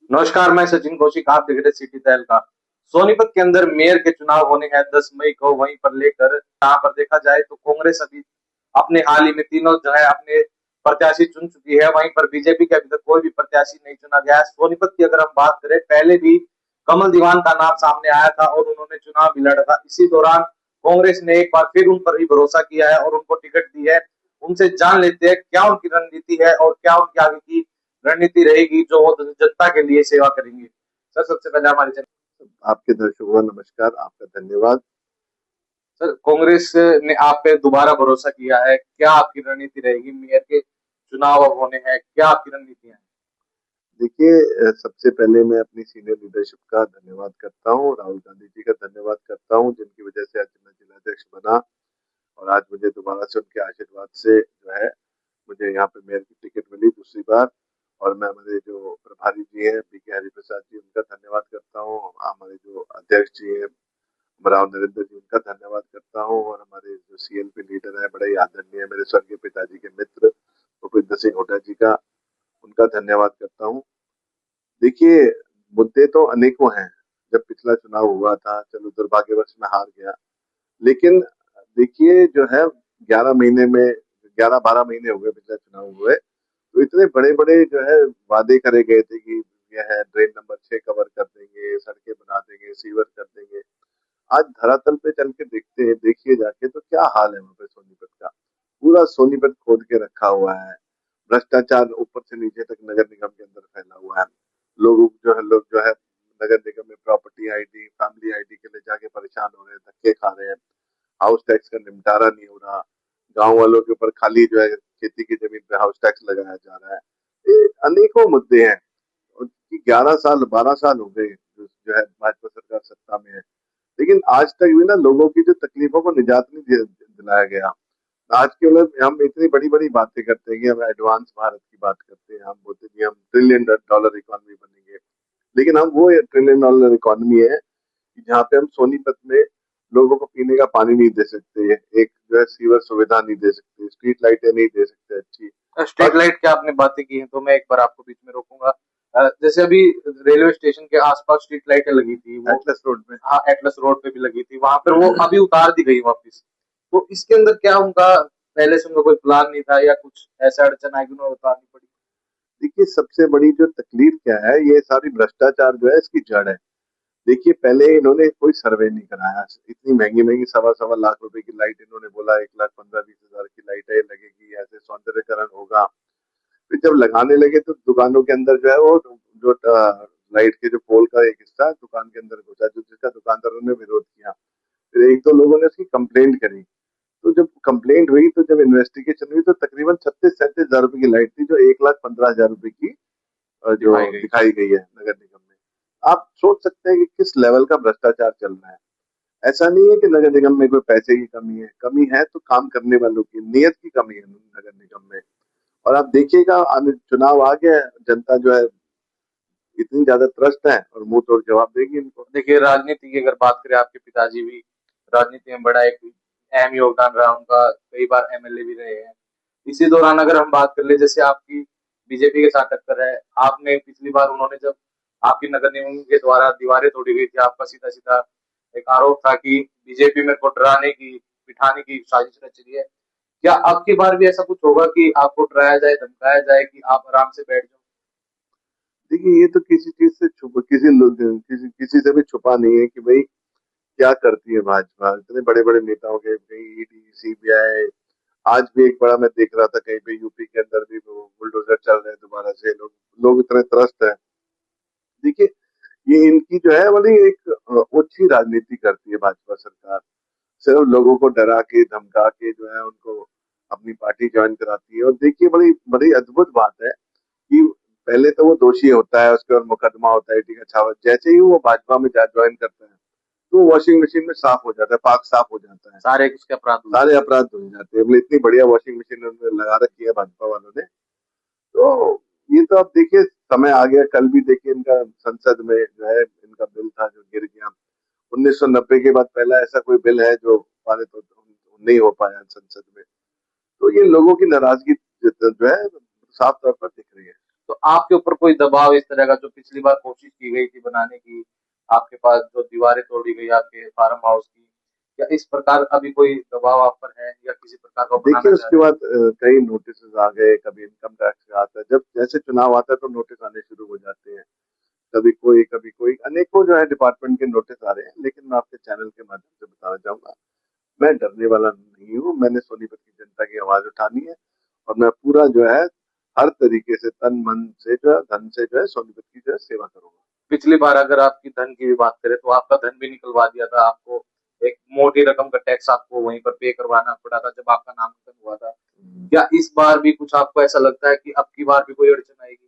नमस्कार, मैं सचिन कौशिक, आप देख रहे सिटी टैल का। सोनीपत के अंदर मेयर के चुनाव होने हैं 10 मई को। वहीं पर लेकर यहाँ पर देखा जाए तो कांग्रेस अभी अपने हाल ही में तीनों जो है अपने प्रत्याशी चुन चुकी है। वहीं पर बीजेपी के अभी तक कोई भी प्रत्याशी नहीं चुना गया है। सोनीपत की अगर हम बात करें, पहले भी कमल दीवान का नाम सामने आया था और उन्होंने चुनाव भी लड़ा था। इसी दौरान कांग्रेस ने एक बार फिर उन पर ही भरोसा किया है और उनको टिकट दी है। उनसे जान लेते हैं क्या उनकी रणनीति है और क्या उनकी आगे की रणनीति रहेगी जो वो जनता के लिए सेवा करेंगे। सर, सबसे पहले हमारे आपके दर्शकों को नमस्कार, आपका धन्यवाद। सर, कांग्रेस ने आप पे दोबारा भरोसा किया है, क्या आपकी रणनीति रहेगी? मेयर के चुनाव अब होने हैं, क्या आपकी रणनीतियां हैं? देखिए, सबसे पहले मैं अपनी सीनियर लीडरशिप का धन्यवाद करता हूँ, राहुल गांधी जी का धन्यवाद करता हूँ, जिनकी वजह से आज मैं जिलाध्यक्ष बना और आज मुझे दोबारा से उनके आशीर्वाद से जो है मुझे यहाँ पे मेयर की टिकट मिली दूसरी बार। और मैं हमारे जो प्रभारी जी हैं बीके हरिप्रसाद जी, उनका धन्यवाद करता हूँ। हमारे जो अध्यक्ष जी हैं राव नरेंद्र जी, उनका धन्यवाद करता हूँ। और हमारे जो सीएलपी लीडर है, बड़े ही आदरणीय मेरे स्वर्गीय पिताजी के मित्र भूपिंदर सिंह हुड्डा जी का, उनका धन्यवाद करता हूँ। देखिए, मुद्दे तो अनेकों हैं। जब पिछला चुनाव हुआ था, चलो दुर्भाग्यवश मैं हार गया, लेकिन देखिए जो है 11 महीने में 11-12 महीने हो गए पिछले चुनाव हुए, तो इतने बड़े बड़े जो है वादे करे गए थे कि यह है ड्रेन नंबर 6 कवर कर देंगे, सड़कें बना देंगे, सीवर कर देंगे। आज धरातल पे चल के देखते हैं, देखिए जाके तो क्या हाल है वहां पे सोनीपत का। पूरा सोनीपत खोद के रखा हुआ है। भ्रष्टाचार ऊपर से नीचे तक नगर निगम के अंदर फैला हुआ है। लोग जो है नगर निगम में प्रॉपर्टी आईडी, फैमिली आईडी के लिए जाके परेशान हो रहे हैं, धक्के खा रहे हैं। हाउस टैक्स का निपटारा नहीं हो रहा। गांव वालों के ऊपर खाली जो है खेती की जमीन पे हाउस टैक्स लगाया जा रहा है। ये अनेकों मुद्दे हैं। और 11 साल 12 साल हो गए जो है भाजपा सरकार सत्ता में है, लेकिन आज तक भी ना लोगों की जो तकलीफों को निजात नहीं दिलाया गया। आज के मतलब हम इतनी बड़ी बड़ी बातें करते हैं कि हम एडवांस भारत की बात करते हैं, हम बोलते हैं कि हम ट्रिलियन डॉलर इकोनॉमी बनेंगे, लेकिन हम वो ट्रिलियन डॉलर इकोनॉमी है कि जहाँ पे हम सोनीपत में लोगों को पीने का पानी नहीं दे सकते, एक जो है सीवर सुविधा नहीं दे सकते, स्ट्रीट लाइटें नहीं दे सकते अच्छी। स्ट्रीट बाकी लाइट की आपने बातें की हैं तो मैं एक बार आपको बीच में रोकूंगा। जैसे अभी रेलवे स्टेशन के आसपास स्ट्रीट लाइटें लगी थी वो, एटलस रोड में हाँ, एटलस रोड पे भी लगी थी, वहां पर वो अभी उतार दी गई वापस। तो इसके अंदर क्या उनका पहले से उनका कोई प्लान नहीं था या कुछ ऐसा अड़चन आई कि उन्हें उतारनी पड़ी? देखिए, सबसे बड़ी जो तकलीफ क्या है, ये सारी भ्रष्टाचार जो है इसकी जड़ है। देखिए, पहले इन्होंने कोई सर्वे नहीं कराया। इतनी महंगी महंगी सवा सवा लाख रुपए की लाइट इन्होंने बोला 1,15,20,000 की लाइट है लगेगी, ऐसे सौंदर्यकरण होगा। फिर जब लगाने लगे तो दुकानों के अंदर जो है वो जो लाइट के जो पोल का एक हिस्सा दुकान के अंदर घुसा, जो जिसका दुकानदारों ने विरोध किया। फिर एक दो लोगों ने उसकी कंप्लेंट करी। तो जब कंप्लेंट हुई, तो जब इन्वेस्टिगेशन हुई, तो तकरीबन 36-37 हजार रुपए की लाइट थी जो 1,15,000 रुपए की जो दिखाई गई। दिखाई गई है नगर निगम में। आप सोच सकते हैं कि किस लेवल का भ्रष्टाचार चल रहा है। ऐसा नहीं है कि नगर निगम में कोई पैसे की कमी है तो काम करने वालों की नीयत की कमी है नगर निगम में। और आप देखिएगा, चुनाव आ गया, जनता जो है इतनी ज्यादा त्रस्त है और मुंह तोड़ जवाब देगी इनको। देखिए, राजनीति की अगर बात करें, आपके पिताजी भी राजनीति में बड़ा एक अहम योगदान रहा उनका, कई बार एमएलए भी रहे हैं। इसी दौरान अगर हम बात कर ले, जैसे आपकी बीजेपी के साथ टक्कर है, आपने पिछली बार उन्होंने जब आपकी नगर निगम के द्वारा दीवारें तोड़ी गई थी, आपका सीधा सीधा एक आरोप था कि बीजेपी में को डराने की, बिठाने की साजिश रच रही है। क्या अब की बार भी ऐसा कुछ होगा कि आपको डराया जाए, धमकाया जाए कि आप आराम से बैठ जाओ? देखिए, ये तो किसी चीज से छुप किसी किसी से भी छुपा नहीं है कि भाई क्या करती है भाजपा। इतने बड़े बड़े नेताओं के कहीं ईडी सीबीआई, आज भी एक बड़ा मैं देख रहा था कहीं पे यूपी के अंदर भी वो बुलडोजर चल रहे हैं दोबारा से। लोग लोग इतने त्रस्त है। देखिए, ये इनकी जो है बड़ी एक ओछी राजनीति करती है भाजपा सरकार। सिर्फ लोगों को डरा के धमका के जो है उनको अपनी पार्टी ज्वाइन कराती है। और देखिए, बड़ी बड़ी अद्भुत बात है कि पहले तो वो दोषी होता है, उसके बाद मुकदमा होता है, ठीक है, छावा, जैसे ही वो भाजपा में ज्वाइन करता है तो वॉशिंग मशीन में साफ हो जाता है, पाक साफ हो जाता है। सारे उसके अपराध धुल सारे जाते अपराध धुल जाते हैं। मतलब इतनी बढ़िया वॉशिंग मशीन उन्होंने लगा रखी है भाजपा वालों ने। तो ये तो आप देखिए, समय आ गया। कल भी देखिए इनका संसद में जो है इनका बिल था जो गिर गया। 1990 के बाद पहला ऐसा कोई बिल है जो पारित नहीं हो पाया संसद में। तो ये लोगों की नाराजगी जो है साफ तौर पर दिख रही है। तो आपके ऊपर कोई दबाव इस तरह का, जो पिछली बार कोशिश की गई थी बनाने की, आपके पास जो दीवारें तोड़ी गई आपके फार्म हाउस की, या इस प्रकार अभी कोई दबाव आप पर है, या किसी प्रकार का देखिए बनाना चाह उसके रहे हैं? बाद कई नोटिस आ गए, कभी इनकम टैक्स का आता है, जब जैसे चुनाव आता है तो नोटिस आने शुरू हो जाते हैं, कभी कोई अनेकों जो है डिपार्टमेंट के नोटिस आ रहे हैं। लेकिन मैं आपके चैनल के माध्यम से बताना चाहूंगा, मैं डरने वाला नहीं हूँ। मैंने सोनीपत की जनता की आवाज उठानी है और मैं पूरा जो है हर तरीके से तन मन से जो है धन से जो है सोनीपत की जो है सेवा करूंगा। पिछली बार अगर आपकी धन की भी बात करें तो आपका धन भी निकलवा दिया था, आपको एक मोटी रकम का टैक्स आपको वहीं पर पे करवाना पड़ा था जब आपका नामांकन हुआ था। क्या इस बार भी कुछ आपको ऐसा लगता है कि अब की बार भी कोई अड़चन आएगी?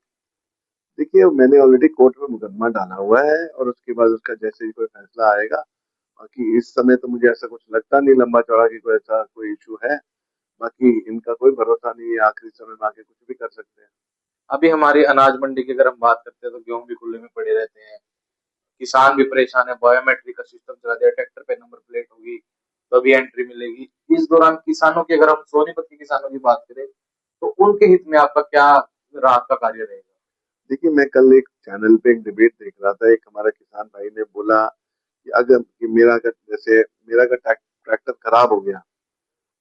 देखिए मैंने ऑलरेडी कोर्ट में मुकदमा डाला हुआ है और उसके बाद उसका जैसे ही कोई फैसला आएगा, बाकी इस समय तो मुझे ऐसा कुछ लगता नहीं लंबा चौड़ा कि कोई ऐसा कोई इशू है। बाकी इनका कोई भरोसा नहीं है, आखिरी समय में आके कुछ भी कर सकते हैं। अभी हमारी अनाज मंडी की अगर हम बात करते हैं तो गेहूं भी खुले में पड़े रहते हैं, किसान भी परेशान है, बायोमेट्रिक का सिस्टम चला दिया, ट्रैक्टर पे नंबर प्लेट होगी तभी एंट्री मिलेगी। इस दौरान किसानों की, अगर हम सोनीपत के किसानों की बात करें, तो उनके हित में आपका क्या राहत का कार्य रहेगा? देखिए मैं कल एक चैनल पे एक डिबेट देख रहा था, एक हमारा किसान भाई ने बोला कि अगर कि मेरा अगर ट्रैक्टर खराब हो गया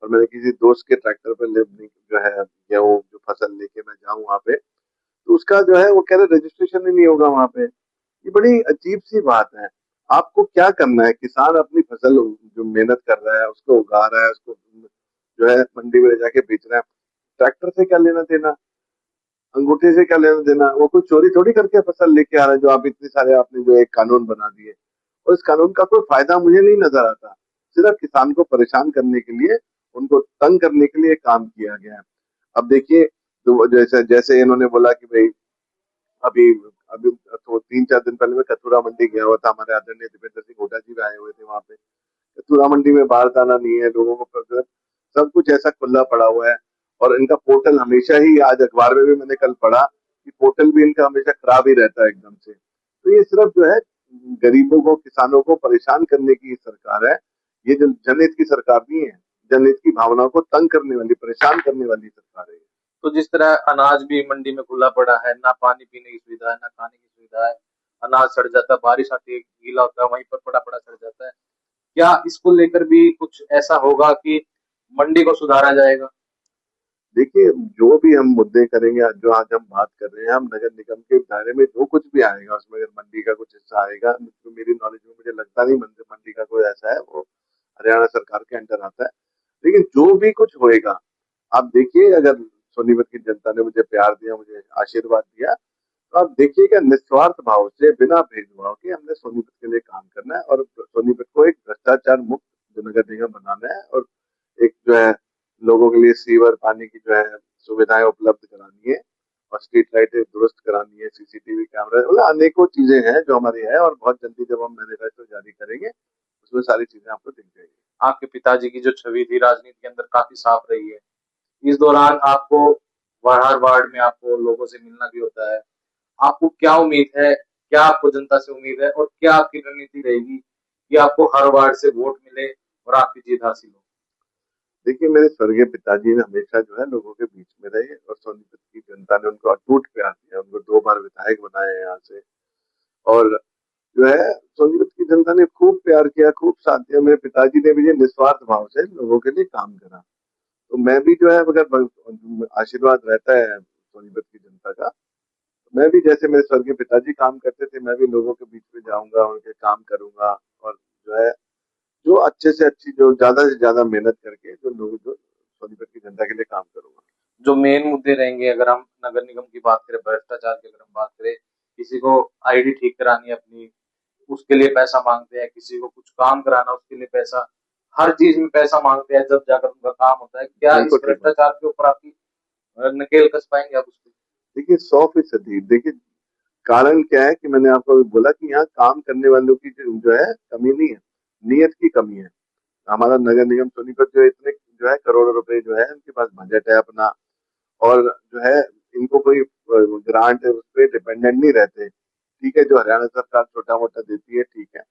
और मैंने किसी दोस्त के ट्रैक्टर पे जो है गेहूं जो फसल लेके मैं जाऊं वहां पे, तो उसका जो है वो कह रहे रजिस्ट्रेशन ही नहीं होगा वहां पे। ये बड़ी अजीब सी बात है। आपको क्या करना है? किसान अपनी फसल जो मेहनत कर रहा है उसको उगा रहा है, उसको जो है मंडी में ले जाके बेच रहा है, ट्रैक्टर से क्या लेना देना, अंगूठे से क्या लेना देना? वो कोई चोरी थोड़ी करके फसल लेके आ रहा है, जो आप इतने सारे आपने जो एक कानून बना दिए। और इस कानून का कोई फायदा मुझे नहीं नजर आता, सिर्फ किसान को परेशान करने के लिए, उनको तंग करने के लिए काम किया गया है। अब देखिए, तो जैसे जैसे इन्होंने बोला कि भाई अभी अभी तो 3-4 दिन पहले मैं कथुरा मंडी गया हुआ था, हमारे आदरणीय दीपेंद्र सिंह हुड्डा जी भी आए हुए थे वहां पे। कथुरा मंडी में बाहर जाना नहीं है लोगों को, सब कुछ ऐसा खुला पड़ा हुआ है। और इनका पोर्टल हमेशा ही, आज अखबार में भी मैंने कल पढ़ा कि पोर्टल भी इनका हमेशा खराब ही रहता है एकदम से। तो ये सिर्फ जो है गरीबों को, किसानों को परेशान करने की सरकार है। ये जो जनहित की सरकार नहीं है, जनहित की भावनाओं को तंग करने वाली, परेशान करने वाली सरकार है। तो जिस तरह अनाज भी मंडी में खुला पड़ा है, ना पानी पीने की सुविधा है, ना खाने की सुविधा है, अनाज सड़ जाता है, बारिश आती है गीला होता है, वहीं पर पड़ा पड़ा सड़ जाता है। क्या इसको लेकर भी कुछ ऐसा होगा कि मंडी को सुधारा जाएगा? देखिए जो भी हम मुद्दे करेंगे, जो आज हम बात कर रहे हैं, हम नगर निगम के दायरे में जो कुछ भी आएगा उसमें अगर मंडी का कुछ हिस्सा आएगा, तो मेरी नॉलेज में मुझे लगता नहीं मंडी का कोई ऐसा है, वो हरियाणा सरकार के अंडर आता है। लेकिन जो भी कुछ होएगा, आप देखिए, अगर सोनीपत की जनता ने मुझे प्यार दिया, मुझे आशीर्वाद दिया, तो आप देखिएगा निस्वार्थ भाव से बिना भेदभाव के हमने सोनीपत के लिए काम करना है और सोनीपत को एक भ्रष्टाचार मुक्त जो नगर निगम बनाना है, और एक जो है लोगों के लिए सीवर पानी की जो है सुविधाएं उपलब्ध करानी है, और स्ट्रीट लाइटें दुरुस्त करानी है, सीसीटीवी कैमरा, मतलब अनेकों चीजें हैं जो हमारी है। और बहुत जल्दी जब हम मैनिफेस्टो जारी करेंगे उसमें सारी चीजें आपको दिख जाएगी। आपके पिताजी की जो छवि थी राजनीति के अंदर काफी साफ रही है। इस दौरान आपको हर वार्ड में आपको लोगों से मिलना भी होता है। आपको क्या उम्मीद है, क्या आपको जनता से उम्मीद है, और क्या आपकी रणनीति रहेगी कि आपको हर वार्ड से वोट मिले और आपकी जीत हासिल हो? देखिए मेरे स्वर्गीय पिताजी ने हमेशा जो है लोगों के बीच में रहे और सोनीपत की जनता ने उनको अटूट प्यार दिया, उनको 2 बार विधायक बनाया है यहाँ से। और जो है सोनीपत की जनता ने खूब प्यार किया, खूब साथ दिया। मेरे पिताजी ने भी ये निस्वार्थ भाव से लोगों के लिए काम करा। तो मैं भी जो है, अगर आशीर्वाद रहता है सोनीपत की जनता का, तो मैं भी जैसे मेरे स्वर्गीय पिताजी काम करते थे, मैं भी लोगों के बीच में जाऊंगा, उनके काम करूंगा। और जो है जो अच्छे से अच्छी, जो ज्यादा से ज्यादा मेहनत करके जो सोनीपत की जनता के लिए काम करूंगा। जो मेन मुद्दे रहेंगे, अगर हम नगर निगम की बात करें, भ्रष्टाचार की अगर हम बात करें, किसी को आईडी ठीक करानी है अपनी, उसके लिए पैसा मांगते हैं, किसी को कुछ काम कराना उसके लिए पैसा, हर चीज में पैसा मांगते हैं, जब जाकर उनका काम होता है। क्या इस बिल्कुल ठीक बात। भ्रष्टाचार के ऊपर आपकी नकेल कस पाएंगे आप उसको? देखिए 100%। देखिए कारण क्या है कि मैंने आपको अभी बोला कि यहाँ काम करने वालों की जो है कमी नहीं है, नियत की कमी है। हमारा नगर निगम सोनीपत जो है इतने जो है करोड़ों रुपए जो है उनके पास बजट है अपना, और जो है इनको कोई ग्रांट उस पर डिपेंडेंट नहीं रहते। ठीक है, जो हरियाणा सरकार छोटा मोटा देती है ठीक है,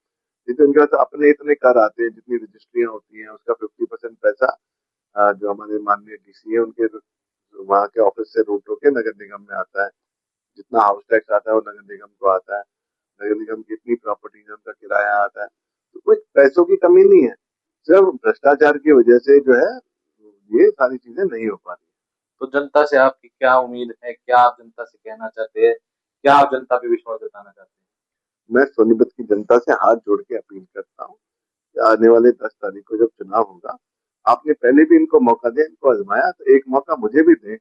लेकिन उनके पास अपने इतने कर आते हैं, जितनी रजिस्ट्रियां होती हैं उसका 50% पैसा जो हमारे माननीय डीसी है उनके वहां के ऑफिस से रूट होके नगर निगम में आता है। जितना हाउस टैक्स आता है वो नगर निगम को आता है, नगर निगम की इतनी प्रॉपर्टी है, उनका किराया आता है, तो कोई पैसों की कमी नहीं है, सिर्फ भ्रष्टाचार की वजह से जो है ये सारी चीजें नहीं हो पा रही। तो जनता से आपकी क्या उम्मीद है, क्या आप जनता से कहना चाहते हैं, क्या आप जनता पे विश्वास जताना चाहते हैं? मैं सोनीपत की जनता से हाथ जोड़ के अपील करता हूँ कि आने वाले 10 तारीख को जब चुनाव होगा, आपने पहले भी इनको मौका दिया, इनको आजमाया, तो एक मौका मुझे भी दें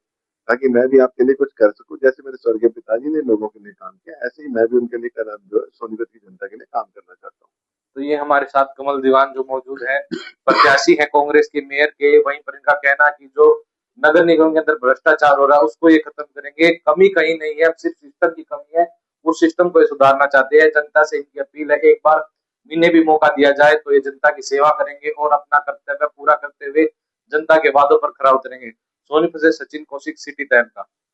ताकि मैं भी आपके लिए कुछ कर सकूं। जैसे मेरे स्वर्गीय पिताजी ने लोगों के लिए काम किया, ऐसे ही मैं भी उनके लिए जो है सोनीपत की जनता के लिए काम करना चाहता हूँ। तो ये हमारे साथ कमल दीवान जो मौजूद है, प्रत्याशी है कांग्रेस के मेयर के। वहीं पर इनका कहना कि जो नगर निगम के अंदर भ्रष्टाचार हो रहा है उसको ये खत्म करेंगे, कमी कहीं नहीं है, अब सिर्फ सिस्टम की कमी है, उस सिस्टम को ये सुधारना चाहते हैं। जनता से इनकी अपील है, एक बार इन्हें भी मौका दिया जाए तो ये जनता की सेवा करेंगे और अपना कर्तव्य पूरा करते हुए जनता के वादों पर खरा उतरेंगे। सोनीपत से सचिन कौशिक, सिटी टाइम का।